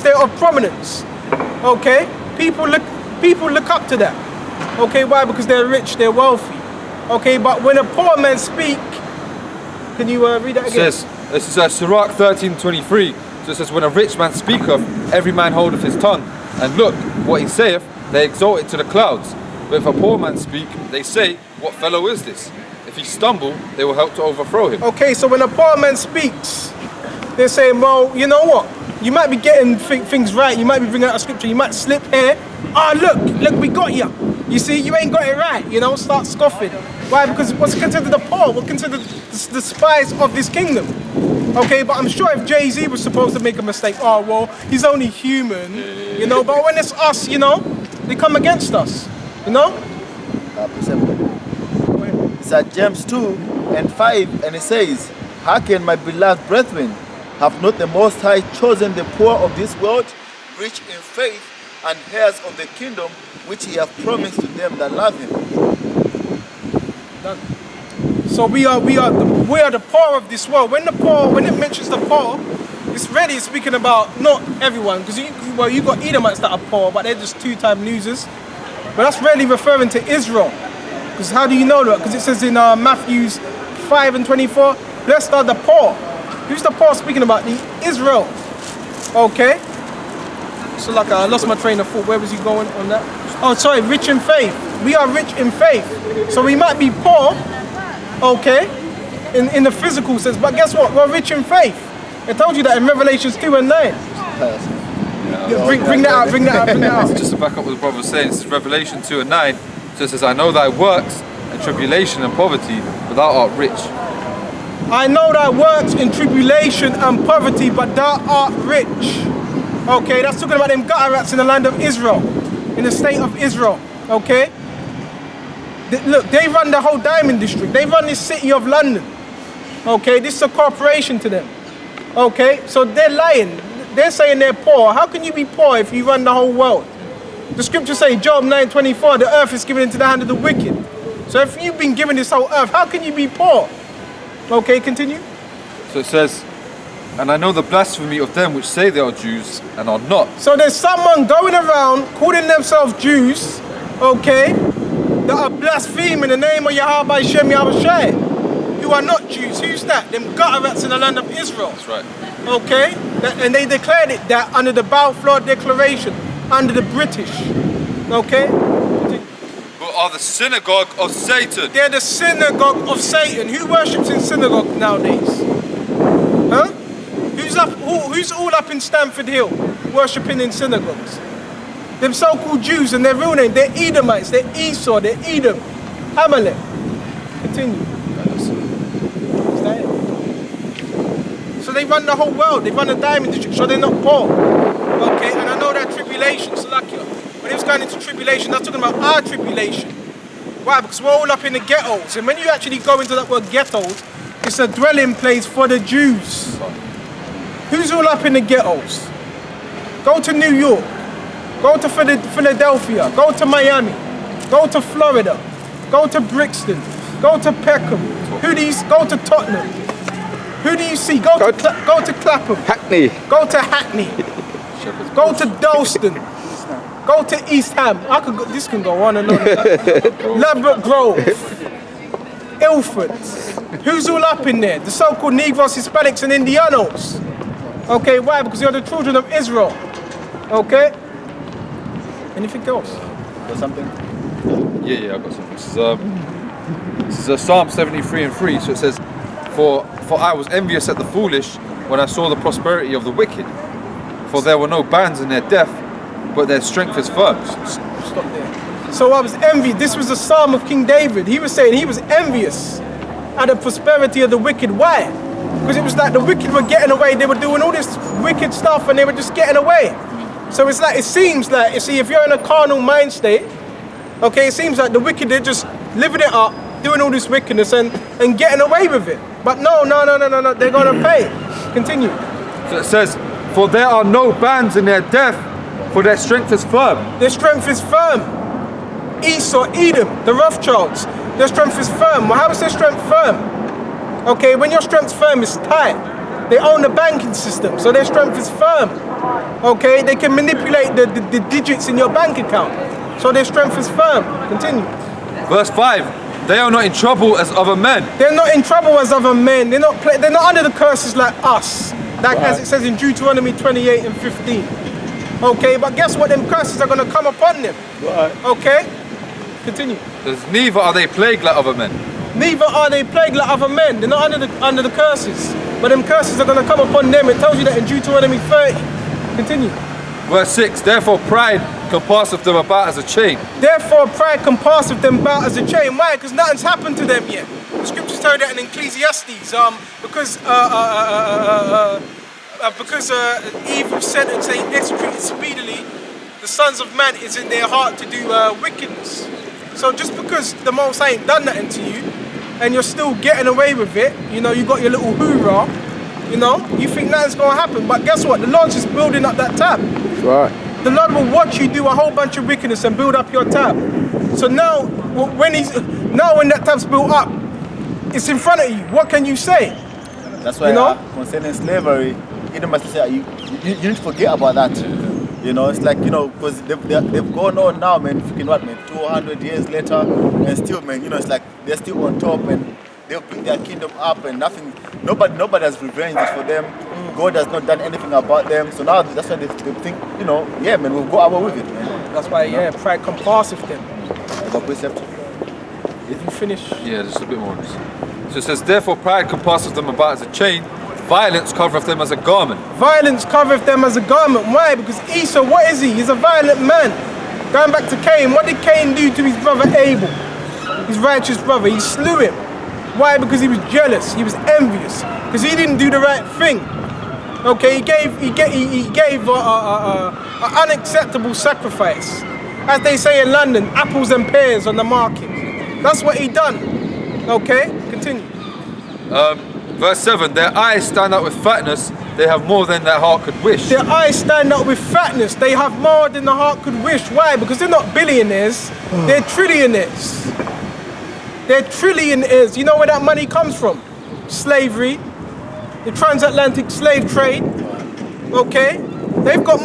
they're of prominence. Okay, people look up to that. Okay, why? Because they're rich, they're wealthy. Okay, but when a poor man speak, can you read that again? This is Sirach 13:23. So it says, when a rich man speaketh, every man holdeth his tongue. And look, what he saith, they exalt it to the clouds. But if a poor man speak, they say, what fellow is this? If he stumble, they will help to overthrow him. Okay, so when a poor man speaks, they're saying, well, you know what? You might be getting things right. You might be bringing out a scripture. You might slip here. Look, we got you. You see, you ain't got it right. You know, start scoffing. Why? Because what's considered the poor? What's considered the spies of this kingdom? Okay, but I'm sure if Jay-Z was supposed to make a mistake, oh, well, he's only human, you know, but when it's us, you know, they come against us, you know? It's at James 2:5, and it says, hearken, my beloved brethren, have not the Most High chosen the poor of this world, rich in faith, and heirs of the kingdom, which he hath promised to them that love him. Done. So we are the poor of this world. When it mentions the poor, it's really speaking about not everyone, because you got Edomites that are poor, but they're just two-time losers. But that's really referring to Israel. Because how do you know that? Because it says in Matthew 5:24, blessed are the poor. Who's the poor speaking about? The Israel. Okay. So like I lost my train of thought. Where was he going on that? Oh, sorry, rich in faith. We are rich in faith. So we might be poor, okay, in the physical sense, but guess what? We're rich in faith. I told you that in Revelations 2:9. Bring that out. Just to back up what the brother was saying, this is Revelation 2:9. So it says, I know thy works and tribulation and poverty, but thou art rich. I know thy works in tribulation and poverty, but thou art rich. Okay, that's talking about them gutter rats in the land of Israel, in the state of Israel. Okay. Look, they run the whole diamond district. They run this city of London. Okay, this is a corporation to them. Okay, so they're lying. They're saying they're poor. How can you be poor if you run the whole world? The scriptures say, Job 9:24, the earth is given into the hand of the wicked. So if you've been given this whole earth, how can you be poor? Okay, continue. So it says, and I know the blasphemy of them which say they are Jews and are not. So there's someone going around calling themselves Jews, okay, that are blaspheming the name of Yahweh Shem Yahushai, who are not Jews. Who's that? Them gutter rats in the land of Israel. That's right. Okay? And they declared it that under the Balfour Declaration, under the British. Okay? But are the synagogue of Satan. They're the synagogue of Satan. Who worships in synagogue nowadays? Huh? Who's all up in Stamford Hill worshipping in synagogues? Them so-called Jews and their real name, they're Edomites, they're Esau, they're Edom, Amalek. Continue. Is that it? So they run the whole world, they run the diamond district, so they're not poor. Okay, and I know that tribulation, Salakia. When it was going into tribulation, that's talking about our tribulation. Why? Because we're all up in the ghettos. And when you actually go into that word ghettos, it's a dwelling place for the Jews. Who's all up in the ghettos? Go to New York. Go to Philadelphia, go to Miami, go to Florida, go to Brixton, go to Peckham. Go to Tottenham. Who do you see? Go to Clapham. Hackney. Go to Hackney. Go to Dalston. Go to East Ham. This can go on and on. Ladbroke Grove. Ilford. Who's all up in there? The so-called Negroes, Hispanics, and Indianos. Okay, why? Because you're the children of Israel. Okay? Anything else? Got something? Yeah, I got something. This is Psalm 73:3. So it says, For I was envious at the foolish when I saw the prosperity of the wicked. For there were no bands in their death, but their strength is firm. Stop there. So I was envious. This was the Psalm of King David. He was saying he was envious at the prosperity of the wicked. Why? Because it was like the wicked were getting away. They were doing all this wicked stuff and they were just getting away. So it's like, it seems like, you see, if you're in a carnal mind state, okay, it seems like the wicked, they're just living it up, doing all this wickedness and getting away with it. But no, they're gonna pay. Continue. So it says, for there are no bands in their death, for their strength is firm. Their strength is firm. Esau, Edom, the Rothschilds, their strength is firm. Well, how is their strength firm? Okay, when your strength's firm, it's tight. They own the banking system, so their strength is firm. Okay, they can manipulate the digits in your bank account. So their strength is firm. Continue. Verse 5, they are not in trouble as other men. They're not in trouble as other men. They're not under the curses like us. Like as it says in Deuteronomy 28 and 15. Okay, but guess what? Them curses are going to come upon them. Okay? Continue. Because neither are they plagued like other men. Neither are they plagued like other men. They're not under the curses. But them curses are going to come upon them. It tells you that in Deuteronomy 30. Continue. Verse 6, therefore pride compasseth them about as a chain. Therefore pride compasseth them about as a chain. Why? Because nothing's happened to them yet. The scriptures tell you that in Ecclesiastes. Because evil sentence ain't executed speedily, the sons of man is in their heart to do wickedness. So just because the Most High ain't done nothing to you, and you're still getting away with it, you know, you got your little hoorah, you know, you think nothing's gonna happen. But guess what? The Lord's just building up that tab. Right. The Lord will watch you do a whole bunch of wickedness and build up your tab. So now, when that tab's built up, it's in front of you. What can you say? That's why, you know, concerning slavery, you must say you need to forget about that. You know, it's like, you know, because they've gone on now, man. Freaking what, man? 200 years later, and still, man. You know, it's like they're still on top, and they'll build their kingdom up, and nothing. Nobody has revenged for them. God has not done anything about them. So now that's why they think, you know, yeah, man, we'll go our way with it, man. That's why, yeah, pride compasseth them. I got precept. If you finish. Yeah, just a bit more on this. So it says, therefore pride compasseth them about as a chain, violence covereth them as a garment. Violence covereth them as a garment. Why? Because Esau, what is he? He's a violent man. Going back to Cain, what did Cain do to his brother Abel? His righteous brother. He slew him. Why? Because he was jealous. He was envious. Because he didn't do the right thing. Okay, he gave an unacceptable sacrifice. As they say in London, apples and pears on the market. That's what he done. Okay, continue. Verse 7, their eyes stand out with fatness, they have more than their heart could wish. Their eyes stand out with fatness, they have more than the heart could wish. Why? Because they're not billionaires, they're trillionaires. They're trillionaires. You know where that money comes from? Slavery, the transatlantic slave trade. Okay? They've got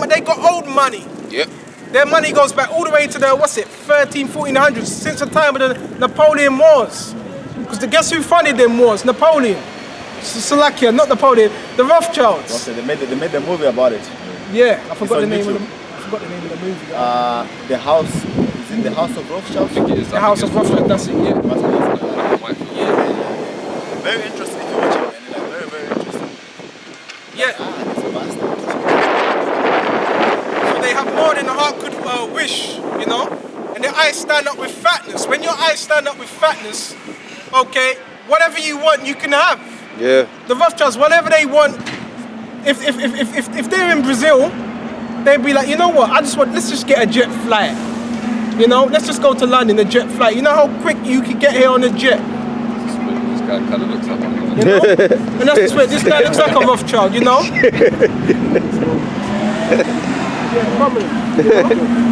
old money. Yep. Their money goes back all the way to the, 1400s, since the time of the Napoleon Wars. Because guess who funded them wars? Napoleon. Slovakia, not Napoleon, the Rothschilds. Okay, they made the movie about it. Yeah, I forgot the name of the movie. The house, is it the House of Rothschild? The House of Rothschild, that's it, yeah. Very interesting if you watch it, man. Like, very, very interesting. Yeah. It's a bastard. So they have more than the heart could wish, you know? And their eyes stand up with fatness. When your eyes stand up with fatness, okay, whatever you want, you can have. Yeah. The Rothschilds, whatever they want, if they're in Brazil, they'd be like, you know what, let's just get a jet flight. You know, let's just go to London, a jet flight. You know how quick you could get here on a jet? This guy kind of looks like one. You know? And that's just where this guy looks like a Rothschild, you know? Yeah, probably. You know?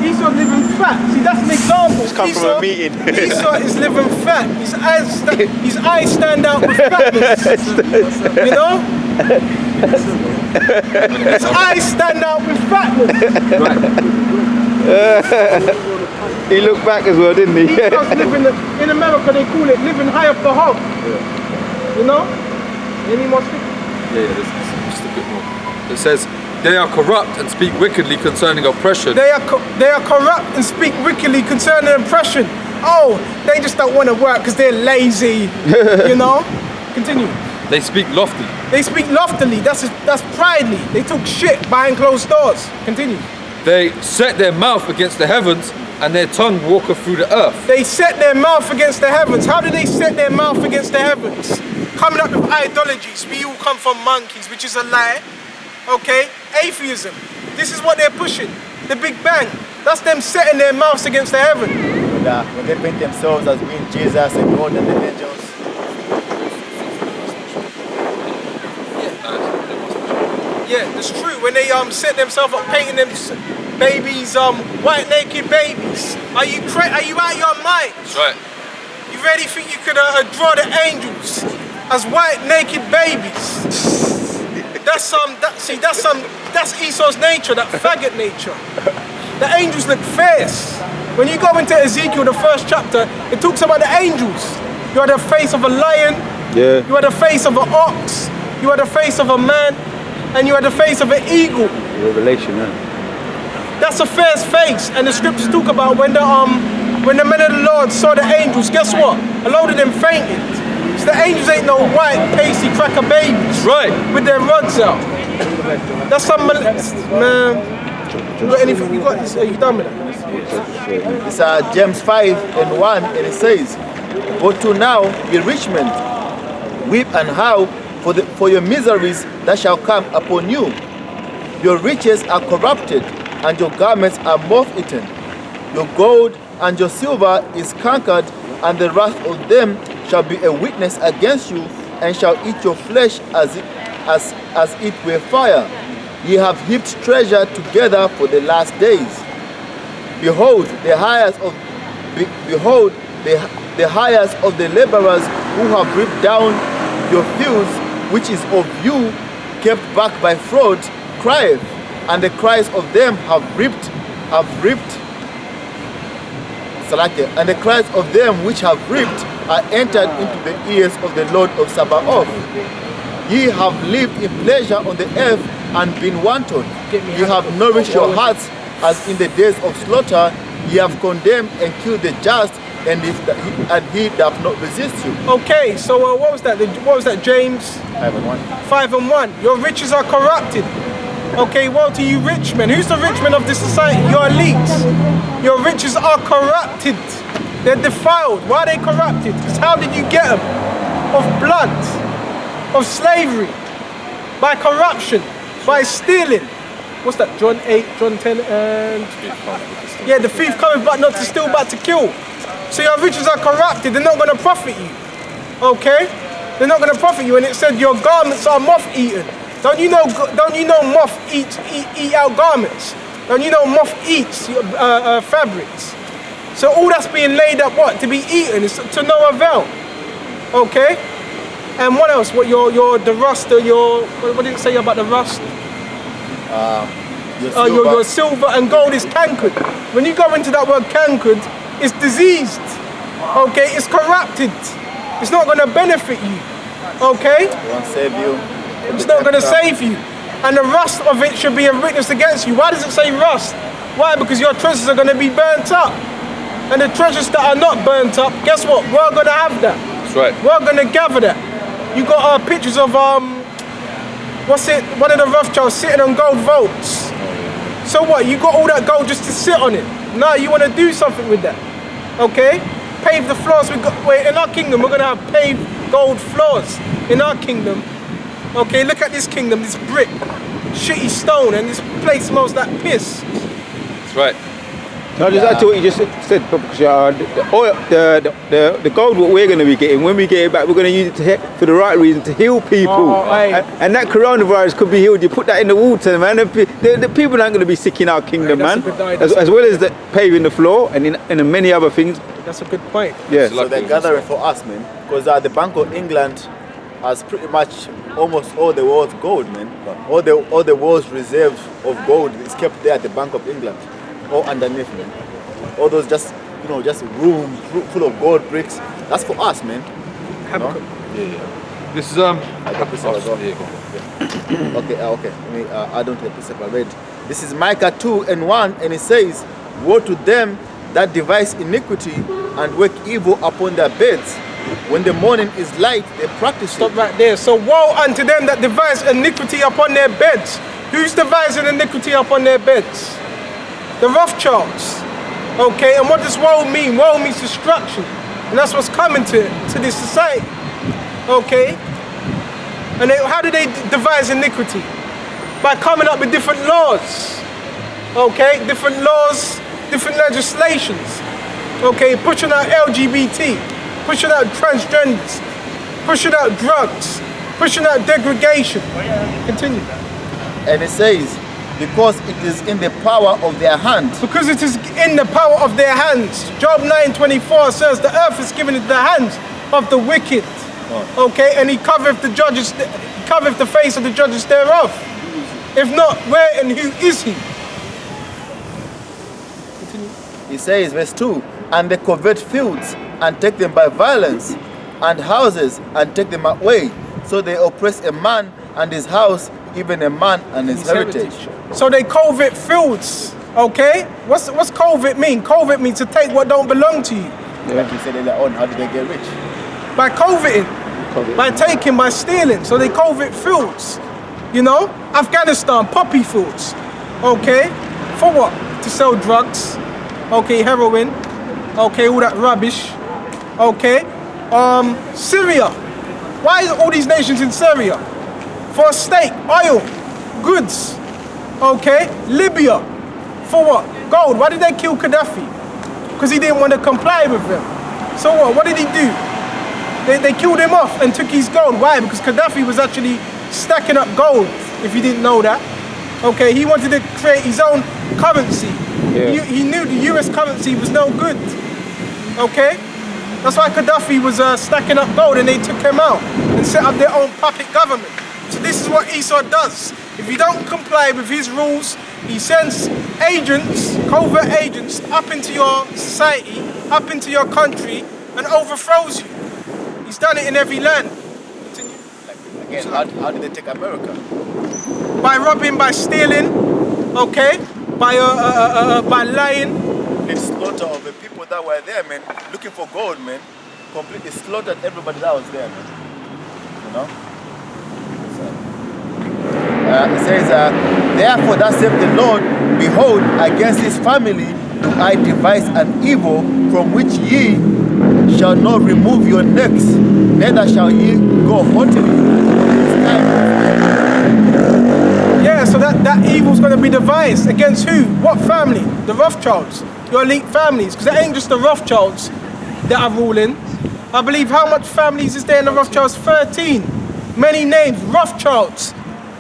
Esau living fat. See, that's an example. Just come from a meeting. Esau is living fat. His eyes stand out with fatness. You know? His eyes stand out with fatness. Right. He looked back as well, didn't he? Esau's living, in America they call it living high off the hog. Yeah. You know? Any more speak? Yeah, just a bit more. It says, they are corrupt and speak wickedly concerning oppression. They are corrupt and speak wickedly concerning oppression. Oh, they just don't want to work because they're lazy. You know? Continue. They speak loftily. They speak loftily. That's pridely. They talk shit behind closed doors. Continue. They set their mouth against the heavens, and their tongue walketh through the earth. They set their mouth against the heavens. How do they set their mouth against the heavens? Coming up with ideologies. We all come from monkeys, which is a lie. Okay? Atheism. This is what they're pushing. The Big Bang. That's them setting their mouths against the heaven. When they paint themselves as being Jesus and God and the angels. Yeah, that's true. When they set themselves up painting them babies, white naked babies. Are you out of your mind? That's right. You really think you could draw the angels as white naked babies? That's Esau's nature, that faggot nature. The angels look fierce. When you go into Ezekiel, the first chapter, it talks about the angels. You are the face of a lion. Yeah. You are the face of an ox. You are the face of a man, and you are the face of an eagle. Revelation, man. That's a fierce face, and the scriptures talk about when the men of the Lord saw the angels. Guess what? A load of them fainted. So the angels ain't no white pasty cracker babies, Right. with their rods out. That's some man. You got anything? You got? Are you done with that? It's James 5:1, and it says, "But to now be rich men, weep and howl for your miseries that shall come upon you. Your riches are corrupted, and your garments are moth-eaten. Your gold and your silver is cankered, and the wrath of them shall be a witness against you, and shall eat your flesh as it were fire. Ye have heaped treasure together for the last days. Behold, the hires of the laborers who have ripped down your fields, which is of you, kept back by fraud, crieth, and the cries of them have reaped, and the cries of them which have reaped are entered into the ears of the Lord of Sabaoth. Ye have lived in pleasure on the earth and been wanton. Ye have nourished your hearts as in the days of slaughter. Ye have condemned and killed the just, and he doth not resist you." Okay, so what was that? What was that? James 5:1. 5:1. Your riches are corrupted. Okay, woe to you rich men. Who's the rich men of this society? Your elites. Your riches are corrupted. They're defiled. Why are they corrupted? Because how did you get them? Of blood, of slavery, by corruption, by stealing. What's that? John 8, John 10, and... Yeah, the thief cometh but not to steal, but to kill. So your riches are corrupted. They're not going to profit you. Okay? They're not going to profit you. And it said your garments are moth-eaten. Don't you know moth eat out garments? Don't you know moth eats fabrics? So all that's being laid up, what? To be eaten, is to no avail. Okay? And what else? What the rust, what did it say about the rust? Your silver and gold is cankered. When you go into that word cankered, it's diseased. Okay? It's corrupted. It's not going to benefit you. Okay? It won't save you. It's not going to save you. And the rust of it should be a witness against you. Why does it say rust? Why? Because your treasures are going to be burnt up. And the treasures that are not burnt up, guess what? We're going to have that. That's right. We're going to gather that. You got pictures of, what's it? One of the Rothschilds sitting on gold vaults. So what? You got all that gold just to sit on it. No, you want to do something with that. Okay? Pave the floors. In our kingdom, we're going to have paved gold floors. In our kingdom. Okay, look at this kingdom, this brick, shitty stone, and this place smells like piss. That's right. No, just add to what you just said, because the gold what we're going to be getting, when we get it back, we're going to use it for the right reason, to heal people. And that coronavirus could be healed. You put that in the water, man. The people aren't going to be sick in our kingdom, man. As well as paving the floor and in many other things. That's a good point. Yeah. So they're gathering for us, man. Because the Bank of England has pretty much almost all the world's gold, man. All the world's reserve of gold is kept there at the Bank of England, all underneath, man. All those just room full of gold bricks. That's for us, man. Yeah. This is Okay. I don't have to separate. This is Micah 2:1, and it says, "Woe to them that devise iniquity and work evil upon their beds. When the morning is light, they practice." Stop right there. So woe unto them that devise iniquity upon their beds. Who's devising iniquity upon their beds? The Rothschilds. Okay, and what does woe mean? Woe means destruction. And that's what's coming to this society. Okay? And how do they devise iniquity? By coming up with different laws. Okay? Different laws, different legislations. Okay? Pushing out LGBT. Pushing out transgenders, pushing out drugs, pushing out degradation. Continue. And it says, because it is in the power of their hand. Because it is in the power of their hands. Job 9:24 says the earth is given into the hands of the wicked. Okay, and he covereth the judges, covereth the face of the judges thereof. If not, where and who is he? Continue. He says, verse 2, and they covet fields and take them by violence, and houses and take them away. So they oppress a man and his house, even a man and his heritage. So they covet fields, okay? What's covet mean? Covet means to take what don't belong to you. Like you said earlier on, how did they get rich? By coveting, by taking, by stealing. So they covet fields, you know? Afghanistan, poppy fields, okay? For what? To sell drugs, okay, heroin, okay, all that rubbish, okay? Syria. Why is all these nations in Syria? For steak, oil, goods, okay? Libya, for what? Gold. Why did they kill Gaddafi? Because he didn't want to comply with them. So what did he do? They killed him off and took his gold. Why? Because Gaddafi was actually stacking up gold, if you didn't know that. Okay, he wanted to create his own currency. Yeah. He knew the US currency was no good. Okay? That's why Gaddafi was stacking up gold and they took him out and set up their own puppet government. So this is what Esau does. If you don't comply with his rules, he sends agents, covert agents, up into your society, up into your country, and overthrows you. He's done it in every land. Continue. Again, how did they take America? By robbing, by stealing, okay? By lying. The slaughter of the people that were there, man, looking for gold, man, completely slaughtered everybody that was there, man. You know? It says, therefore, that saith the Lord, behold, against his family do I devise an evil from which ye shall not remove your necks, neither shall ye go haughtily. Yeah, so that evil's going to be devised against who? What family? The Rothschilds, your elite families, because it ain't just the Rothschilds that are ruling. I believe how much families is there in the Rothschilds? 13. Many names: Rothschilds,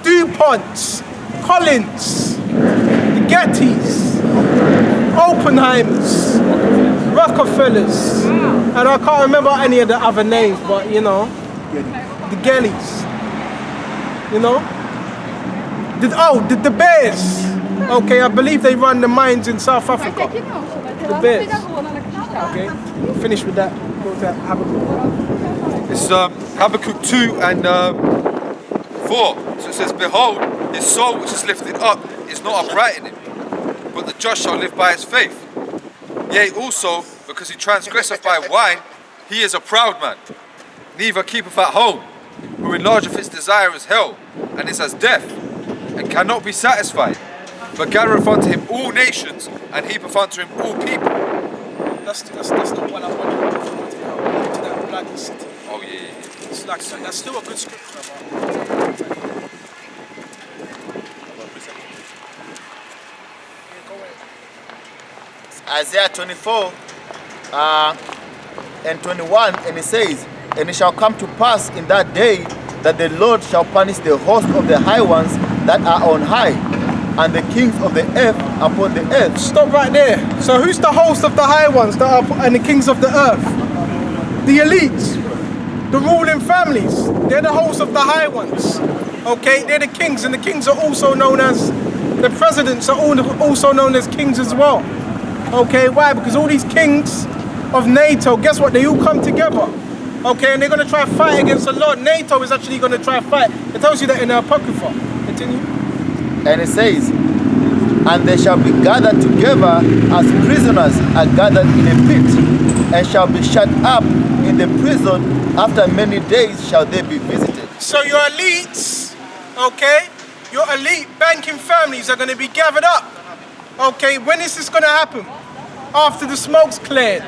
DuPonts, Collins, the Gettys, Oppenheimers, Rockefellers, and I can't remember any of the other names, but you know, the Gellys, you know, the Bears. Okay, I believe they run the mines in South Africa. The Bears. Okay, finish with that. Go to Habakkuk. It's Habakkuk 2 and 4. So it says, behold, his soul which is lifted up is not upright in him, but the just shall live by his faith. Yea, also, because he transgresseth by wine, he is a proud man, neither keepeth at home, who enlargeth his desire as hell, and is as death, and cannot be satisfied, but gathereth unto him all nations, and heapeth unto him all people. That's the one I want to point out to that bloody city. Oh yeah. It's like, that's still a good scripture, but Isaiah 24 and 21, and it says, and it shall come to pass in that day that the Lord shall punish the host of the high ones that are on high, and the kings of the earth upon the earth. Stop right there. So who's the host of the high ones that are, and the kings of the earth? The elites, the ruling families. They're the hosts of the high ones. Okay, they're the kings, and the kings are also known as, the presidents are also known as kings as well. Okay, why? Because all these kings of NATO, guess what? They all come together. Okay, and they're going to try to fight against the Lord. NATO is actually going to try to fight. It tells you that in the Apocrypha. Continue. And it says, and they shall be gathered together as prisoners are gathered in a pit, and shall be shut up in the prison. After many days shall they be visited. So your elites, okay, your elite banking families are going to be gathered up. Okay, when is this going to happen? After the smoke's cleared.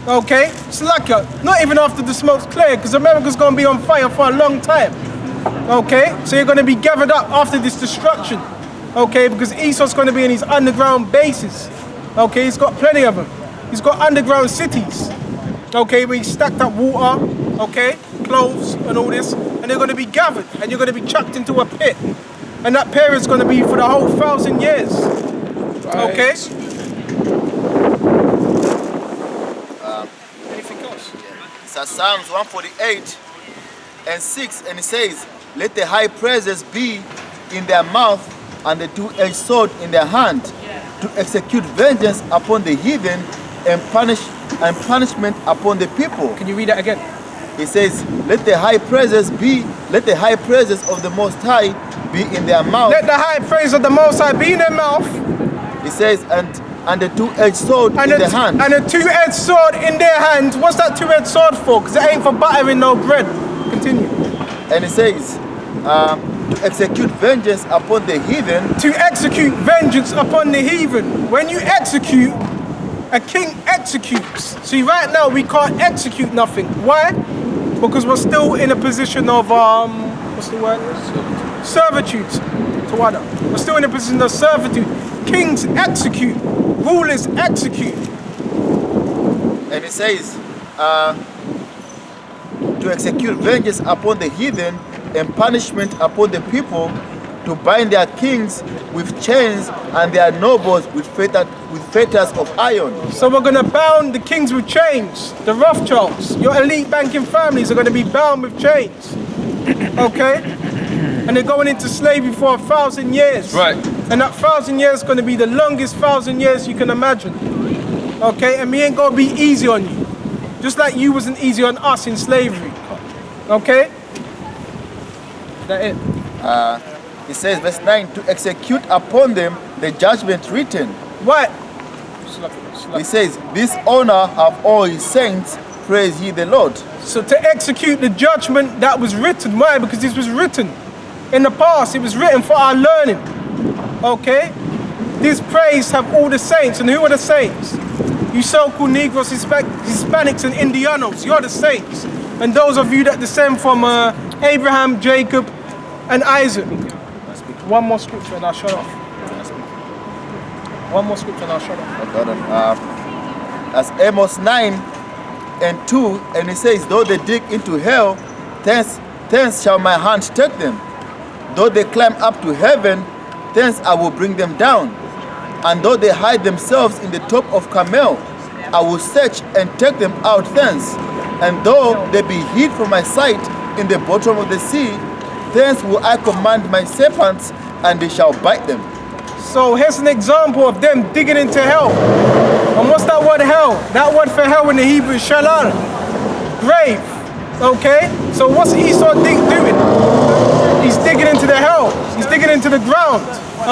Okay, it's like not even after the smoke's cleared, because America's going to be on fire for a long time. Okay, so you're going to be gathered up after this destruction. Okay, because Esau's going to be in his underground bases. Okay, he's got plenty of them. He's got underground cities. Okay, where he's stacked up water, okay, clothes and all this, and they're going to be gathered, and you're going to be chucked into a pit. And that period's going to be for the whole 1,000 years. Okay. Anything else? It's Psalms 148 and 6, and it says, let the high praises be in their mouth and the two-edged sword in their hand, to execute vengeance upon the heathen and punishment upon the people. Can you read that again? It says, let the high praises of the Most High be in their mouth. Let the high praise of the Most High be in their mouth. It says, and the two-edged sword in their hand. And a two-edged sword in their hand. What's that two-edged sword for? Because it ain't for buttering no bread. Continue. And it says, to execute vengeance upon the heathen. To execute vengeance upon the heathen. When you execute, a king executes. See, right now we can't execute nothing. Why? Because we're still in a position of, what's the word? Servitude to other. We're still in a position of servitude. Kings execute. Rulers execute. And it says, to execute vengeance upon the heathen and punishment upon the people, to bind their kings with chains and their nobles with fetters of iron. So we're going to bound the kings with chains. The Rothschilds, your elite banking families are going to be bound with chains. Okay? And they're going into slavery for 1,000 years. Right. And that 1,000 years is going to be the longest 1,000 years you can imagine. Okay? And we ain't going to be easy on you. Just like you wasn't easy on us in slavery. Okay? Is that it? It says, verse 9, to execute upon them the judgment written. What? It says, this honor have all his saints, praise ye the Lord. So to execute the judgment that was written. Why? Because this was written. In the past, it was written for our learning. Okay? This praise have all the saints. And who are the saints? You so-called Negroes, Hispanics, and Indianos. You're the saints. And those of you that descend from Abraham, Jacob, and Isaac. One more scripture and I'll shut off. One more scripture and I'll shut off. That's Amos 9 and 2, and it says, though they dig into hell, thence shall my hand take them. Though they climb up to heaven, thence I will bring them down. And though they hide themselves in the top of Carmel, I will search and take them out thence. And though they be hid from my sight in the bottom of the sea, thence will I command my serpents, and they shall bite them. So here's an example of them digging into hell. And what's that word hell? That word for hell in the Hebrew is shalal, grave. Okay? So what's Esau doing? He's digging into the hell. He's digging into the ground.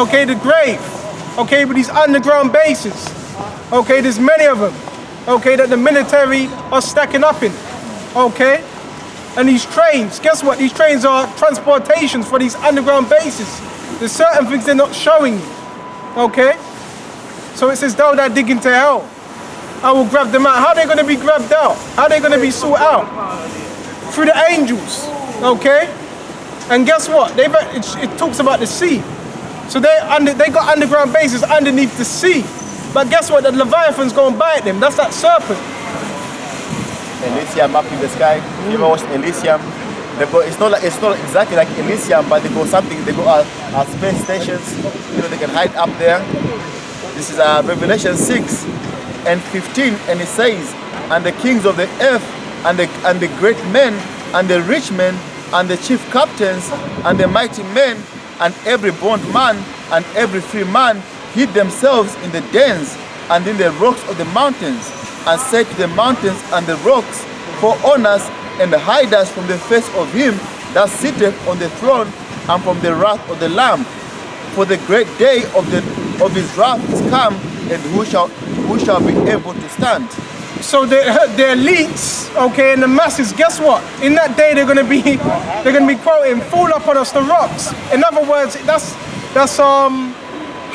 Okay, the grave. Okay, with these underground bases. Okay, there's many of them. Okay, that the military are stacking up in. Okay? And these trains, guess what? These trains are transportations for these underground bases. There's certain things they're not showing you. Okay? So it says, thou that dig into hell, I will grab them out. How are they going to be grabbed out? How are they going to be sought out? Through the angels. Okay? And guess what? It talks about the sea. So they got underground bases underneath the sea. But guess what? The Leviathan's going to bite them. That's that serpent. Elysium up in the sky. You ever watched Elysium? It's not exactly like Elysium, but they go space stations. You know, they can hide up there. This is Revelation 6 and 15, and it says, and the kings of the earth, and the great men, and the rich men, and the chief captains, and the mighty men, and every bondman, and every free man hid themselves in the dens and in the rocks of the mountains, and said to the mountains and the rocks, for honors and hide us from the face of him that sitteth on the throne, and from the wrath of the Lamb. For the great day of his wrath is come, and who shall be able to stand? So the elites, okay, and the masses, guess what? In that day they're gonna be quoting, fall upon us the rocks. In other words, that's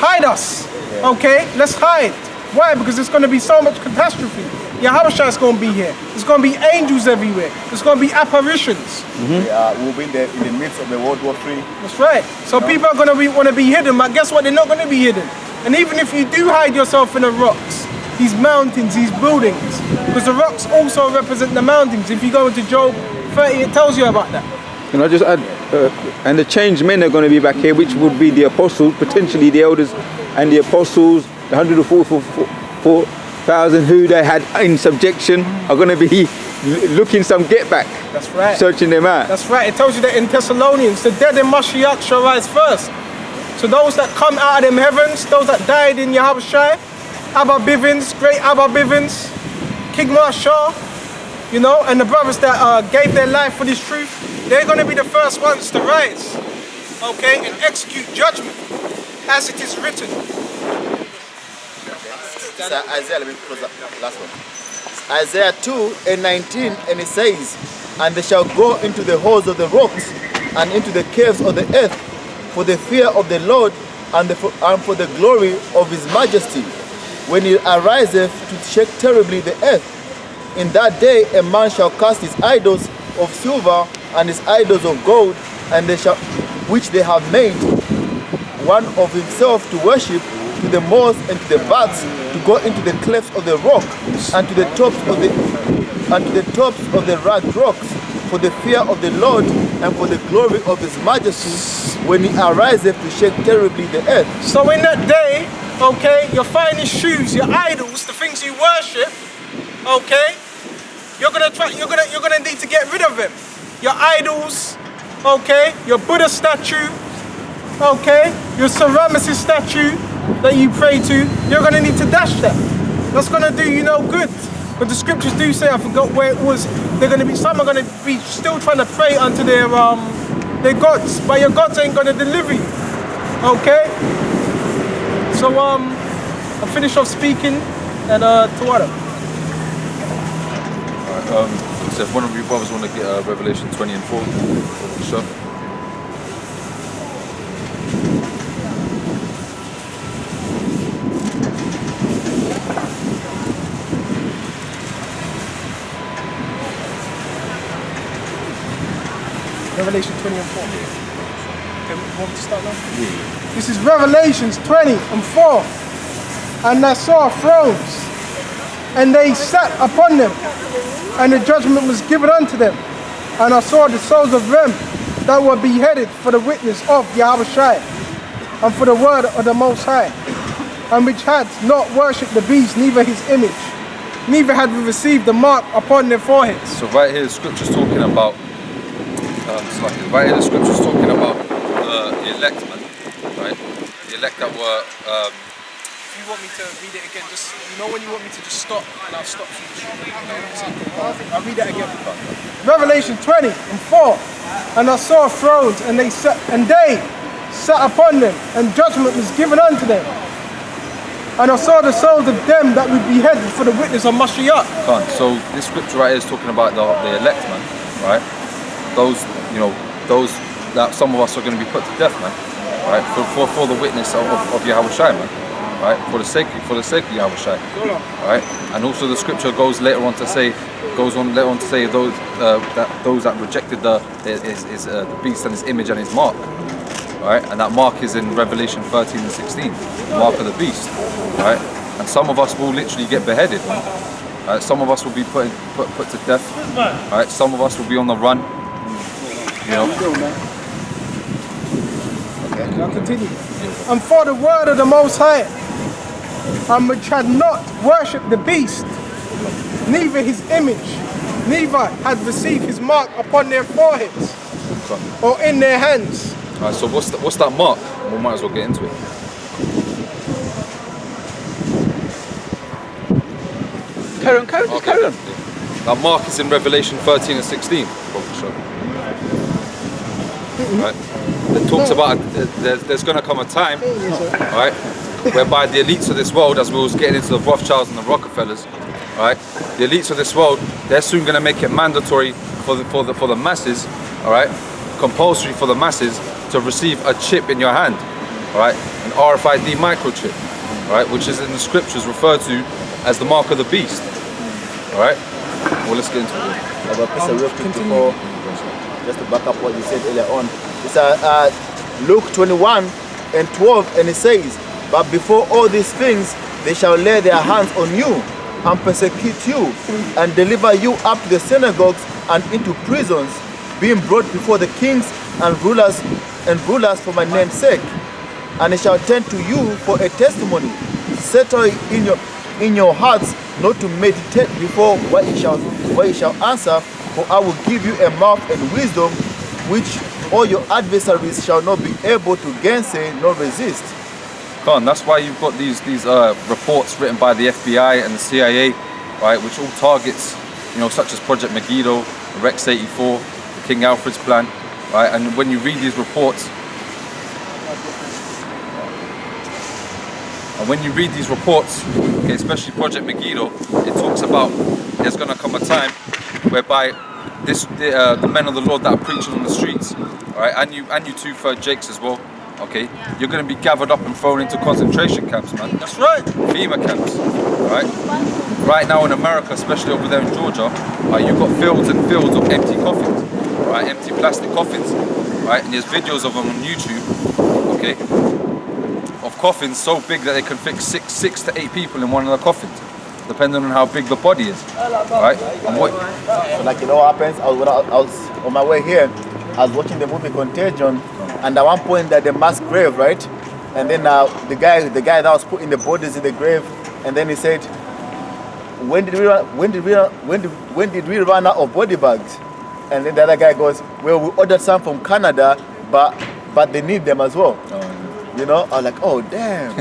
hide us. Okay? Let's hide. Why? Because there's gonna be so much catastrophe. Yahushua is gonna be here. There's gonna be angels everywhere. There's gonna be apparitions. We'll be in the midst of the World War III. That's right. So people are gonna want to be hidden, but guess what? They're not gonna be hidden. And even if you do hide yourself in the rocks, these mountains, these buildings, because the rocks also represent the mountains. If you go into Job 30, it tells you about that. Can I just add, and the changed men are going to be back here, which would be the apostles, potentially the elders and the apostles, the 144,000 who they had in subjection are going to be looking some get back. That's right. Searching them out. That's right. It tells you that in Thessalonians, the dead in Mashiach shall rise first. So those that come out of them heavens, those that died in Yahushua, Abba Bivens, great Abba Bivens, King Marshall, you know, and the brothers that gave their life for this truth, they're going to be the first ones to rise, okay, and execute judgment as it is written. So Isaiah, let me close that last one. Isaiah 2:19, and it says, and they shall go into the holes of the rocks and into the caves of the earth for the fear of the Lord and for the glory of his majesty, when he ariseth to shake terribly the earth. In that day a man shall cast his idols of silver and his idols of gold, and they shall, which they have made, one of himself to worship, to the moors and to the baths, to go into the clefts of the rock, and to the tops of the rugged rocks, for the fear of the Lord and for the glory of his majesty, when he ariseth to shake terribly the earth. So in that day, okay, you'll find his shoes, your idols, the things you worship, okay, you're gonna need to get rid of them. Your idols, okay, your Buddha statue, okay, your Semiramis statue that you pray to, you're gonna need to dash that. That's gonna do you no good. But the scriptures do say, I forgot where it was, some are gonna be still trying to pray unto their gods, but your gods ain't gonna deliver you. Okay? So I'll finish off speaking and Tawada. Alright, so if one of you brothers want to get Revelation 20 and 4, sure. Revelation 20 and 4. Okay, want me to start now? Yeah. This is Revelations 20 and 4. And I saw thrones, and they sat upon them, and the judgment was given unto them. And I saw the souls of them that were beheaded for the witness of Yahushua, and for the word of the Most High, and which had not worshipped the beast, neither his image, neither had received the mark upon their foreheads. So right here the scripture's talking about right here the scripture's talking about the elect, man, right? The elect that were If you want me to read it again, just, you know when you want me to just stop, and I'll stop for you. I'll read that again. Revelation 20 and 4. And I saw thrones, and they sat upon them, and judgment was given unto them. And I saw the souls of them that would be beheaded for the witness of Mashiach. So this scripture right here is talking about the elect, man, right? Those, you know, those that some of us are going to be put to death, man, right? For the witness of Yahushua, man, right? For the sake of Yahushua, right? And also the scripture goes on to say those that rejected the beast and his image and his mark, right? And that mark is in Revelation 13 and 16, the mark of the beast, right? And some of us will literally get beheaded, man. Right? Some of us will be put to death, right? Some of us will be on the run. You know. Okay, I'll continue. And for the word of the Most High, and which had not worshipped the beast, neither his image, neither had received his mark upon their foreheads or in their hands. Alright, so what's that mark? We might as well get into it. Carry on. That mark is in Revelation 13 and 16. Right? It talks about there's going to come a time, right, whereby the elites of this world, as we was getting into the Rothschilds and the Rockefellers, right, the elites of this world, they're soon going to make it mandatory for the masses, all right, compulsory for the masses to receive a chip in your hand, all right, an RFID microchip, all right, which is in the scriptures referred to as the mark of the beast, all right. Well, let's get into it. Just to back up what you said earlier on, it's Luke 21 and 12, and it says, but before all these things they shall lay their hands on you and persecute you and deliver you up to the synagogues and into prisons, being brought before the kings and rulers for my name's sake. And they shall turn to you for a testimony. Settle in your hearts not to meditate before what you shall answer, for I will give you a mouth and wisdom which all your adversaries shall not be able to gainsay nor resist. That's why you've got these reports written by the FBI and the CIA, right, which all targets, such as Project Megiddo, Rex 84, the King Alfred's plan, right? And when you read these reports, okay, especially Project Megiddo, it talks about there's going to come a time whereby the men of the Lord that are preaching on the streets, right, and you two third Jakes as well, okay, you're going to be gathered up and thrown into concentration camps, man. That's right. FEMA camps, right? Right now in America, especially over there in Georgia, you've got fields and fields of empty coffins, right? Empty plastic coffins, right? And there's videos of them on YouTube, okay, of coffins so big that they can fit six to 8 people in one of the coffins, depending on how big the body is, right? And what? So like, what happens? I was on my way here. I was watching the movie Contagion, and at one point that the mass grave, right? And then the guy that was putting the bodies in the grave, and then he said, when did we run out of body bags? And then the other guy goes, well, we ordered some from Canada, but they need them as well. I was like, oh damn.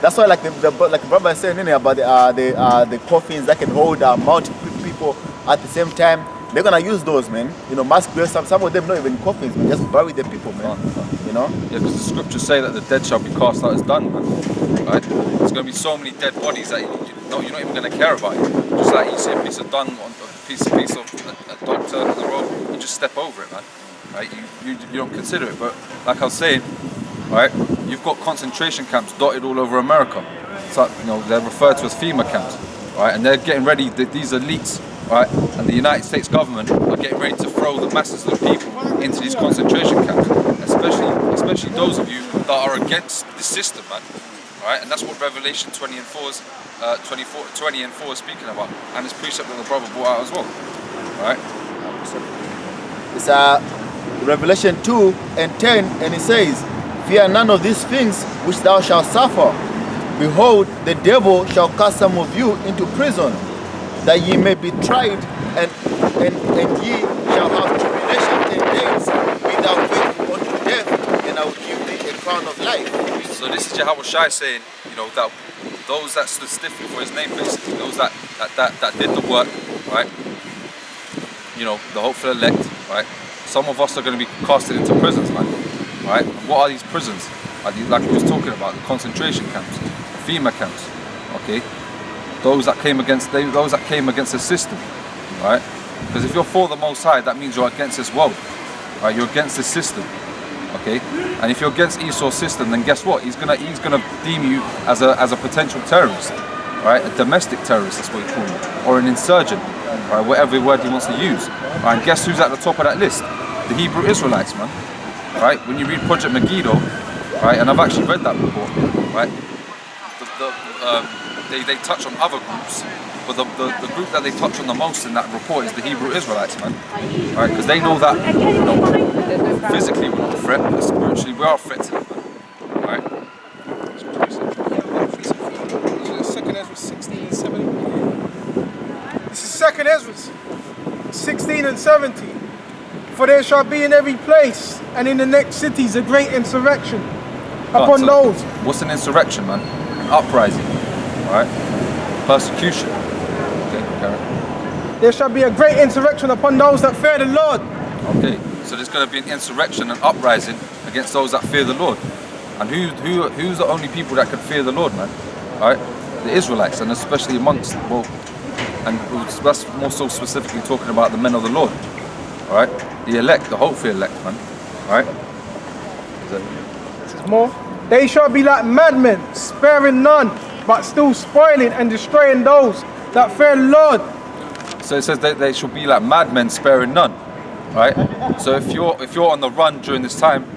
That's why, like the brother was saying about the coffins that can hold multiple people at the same time. They're gonna use those, man. Mass graves. Some of them not even coffins, but just bury the people, man. Yeah, because the scriptures say that the dead shall be cast out as dung, man. Right? There's gonna be so many dead bodies that you're not even gonna care about it. Just like you see a piece of dung on a piece of a dog turd on the road, you just step over it, man. Right? You don't consider it. But like I was saying, right? You've got concentration camps dotted all over America. So, they're referred to as FEMA camps, right? And they're getting ready. These elites, right, and the United States government are getting ready to throw the masses of people into these concentration camps, especially those of you that are against the system, man, right? And that's what Revelation 20 and 4 is speaking about, and it's precept that the brother brought out as well, right? It's Revelation 2 and 10, and it says, fear none of these things which thou shalt suffer. Behold, the devil shall cast some of you into prison, that ye may be tried, and ye shall have tribulation 10 days. Be thou faithful unto death, and I will give thee a crown of life. So this is Yahweh Shai saying, that those that stood stiff before his name, basically, those that did the work, right? The hopeful elect, right? Some of us are going to be casted into prisons, man, right? And what are these prisons? Are these, like we was talking about, the concentration camps, FEMA camps, okay? Those that came against the system, right? Because if you're for the Most High, that means you're against this world, right? You're against this system, okay? And if you're against Esau's system, then guess what? He's gonna deem you as a potential terrorist, right? A domestic terrorist, that's what he calls it, or an insurgent, right? Whatever word he wants to use. Right? And guess who's at the top of that list? The Hebrew Israelites, man. Right? When you read Project Megiddo, right? And I've actually read that report, right? They touch on other groups, but the group that they touch on the most in that report is the Hebrew Israelites, man. Right? Because they know that physically we're not a threat, but spiritually we are a threat to them, man. Right? Second Ezra 16 and 17. This is Second Ezra 16 and 17. For there shall be in every place and in the next cities a great insurrection upon those. What's an insurrection, man? An uprising, right? Persecution. Okay, Karen. There shall be a great insurrection upon those that fear the Lord. Okay, so there's going to be an insurrection, an uprising against those that fear the Lord. And who's the only people that could fear the Lord, man? Right? The Israelites, and especially amongst, and that's more so specifically talking about the men of the Lord. Alright? The elect, the hopeful elect, man. Alright? This is more. They shall be like madmen, sparing none, but still spoiling and destroying those that fear the Lord. So it says that they shall be like madmen, sparing none. Right? So if you're on the run during this time,